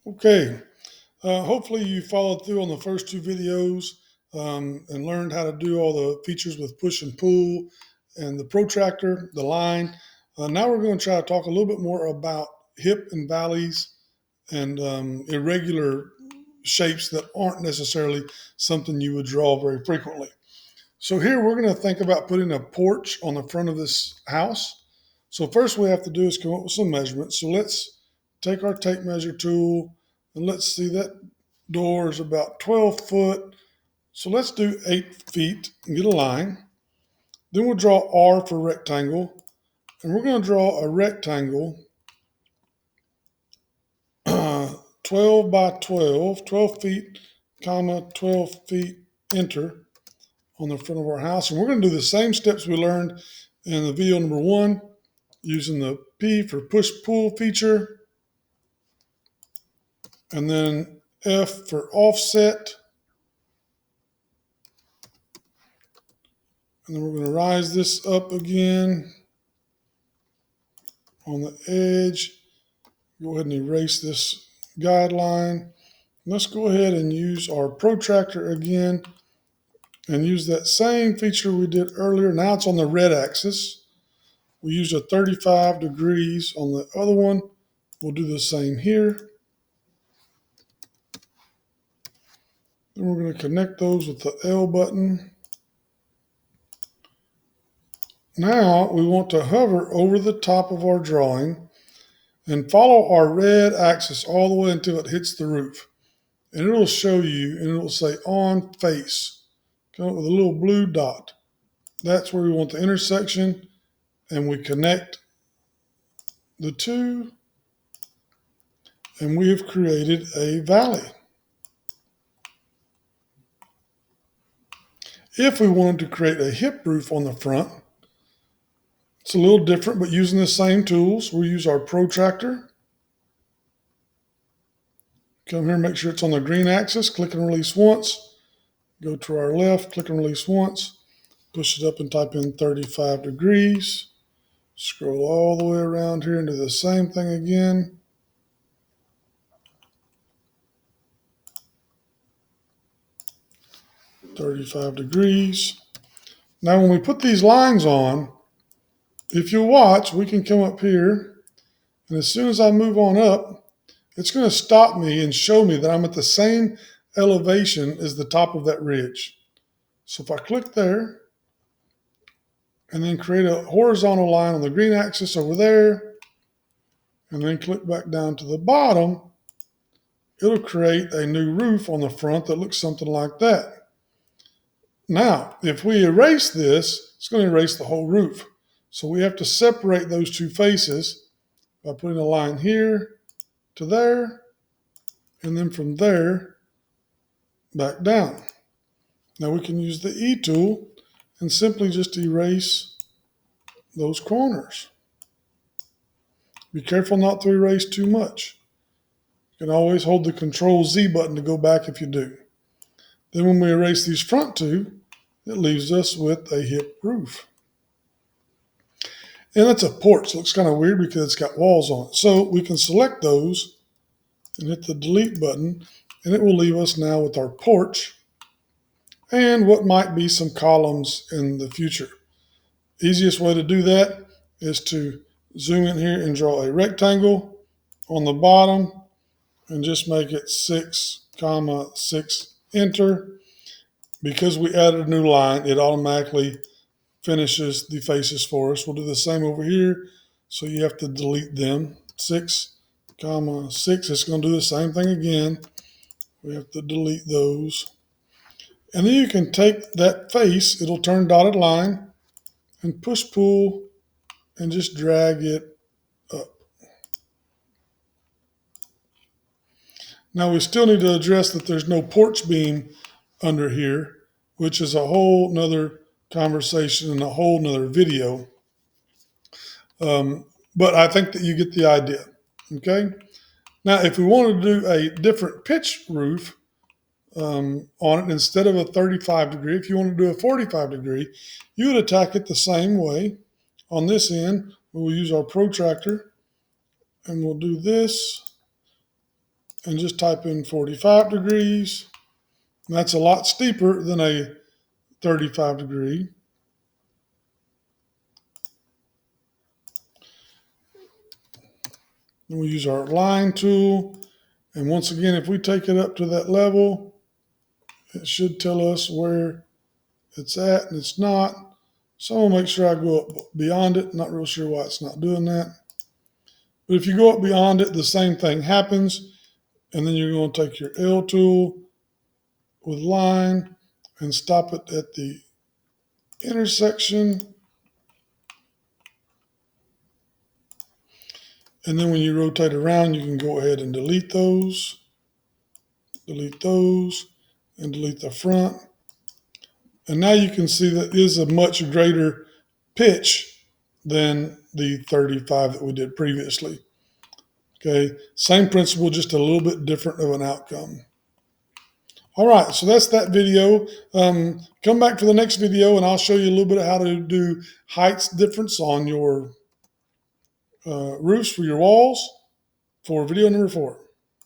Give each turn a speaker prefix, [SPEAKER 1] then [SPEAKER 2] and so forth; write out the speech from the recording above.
[SPEAKER 1] Okay, hopefully you followed through on the first two videos and learned how to do all the features with push and pull and the protractor, the line. Now we're going to try to talk a little bit more about hip and valleys and irregular shapes that aren't necessarily something you would draw very frequently. So here we're going to think about putting a porch on the front of this house. So first we have to do is come up with some measurements. So let's take our tape measure tool and let's see that door is about 12 foot. So let's do 8 feet and get a line. Then we'll draw R for rectangle. And we're going to draw a rectangle 12 by 12, 12 feet, comma, 12 feet, enter on the front of our house. And we're going to do the same steps we learned in the video number 1 using the P for push-pull feature, and then F for offset. And then we're going to rise this up again on the edge. Go ahead and erase this guideline. Let's go ahead and use our protractor again and use that same feature we did earlier. Now it's on the red axis. We used a 35 degrees on the other one. We'll do the same here. Then we're going to connect those with the L button. Now we want to hover over the top of our drawing and follow our red axis all the way until it hits the roof. And it'll show you, and it'll say on face. Come up with a little blue dot. That's where we want the intersection, and we connect the two, and we have created a valley. If we wanted to create a hip roof on the front, it's a little different, but using the same tools. We'll use our protractor. Come here, make sure it's on the green axis, click and release once. Go to our left, click and release once. Push it up and type in 35 degrees. Scroll all the way around here and do the same thing again. $35. Now when we put these lines on, if you watch, we can come up here, and as soon as I move on up, it's going to stop me and show me that I'm at the same elevation as the top of that ridge. So if I click there and then create a horizontal line on the green axis over there, and then click back down to the bottom, it'll create a new roof on the front that looks something like that. Now, if we erase this, it's going to erase the whole roof. So we have to separate those two faces by putting a line here to there, and then from there back down. Now we can use the E tool and simply just erase those corners. Be careful not to erase too much. You can always hold the Control Z button to go back if you do. Then when we erase these front two, it leaves us with a hip roof. And that's a porch. It looks kind of weird because it's got walls on it. So we can select those and hit the delete button, and it will leave us now with our porch and what might be some columns in the future. Easiest way to do that is to zoom in here and draw a rectangle on the bottom and just make it 6, 6, enter. Because we added a new line, it automatically finishes the faces for us. We'll do the same over here. So you have to delete them. 6, 6. It's going to do the same thing again. We have to delete those. And then you can take that face, it'll turn dotted line, and push pull and just drag it up. Now we still need to address that there's no porch beam under here, which is a whole nother conversation and a whole nother video. But I think that you get the idea. Okay. Now, if we wanted to do a different pitch roof on it, instead of a 35 degree, if you want to do a 45 degree, you would attack it the same way. On this end, we'll use our protractor and we'll do this. and just type in 45 degrees. And that's a lot steeper than a 35 degree. Then we use our line tool. And once again, if we take it up to that level, it should tell us where it's at, and it's not. So I'll make sure I go up beyond it. Not real sure why it's not doing that. But if you go up beyond it, the same thing happens. And then you're going to take your L tool with line and stop it at the intersection. And then when you rotate around, you can go ahead and delete those, and delete the front. And now you can see that is a much greater pitch than the 35 that we did previously. Okay, same principle, just a little bit different of an outcome. All right, so that's that video. Come back for the next video and I'll show you a little bit of how to do heights difference on your roofs for your walls for video number 4.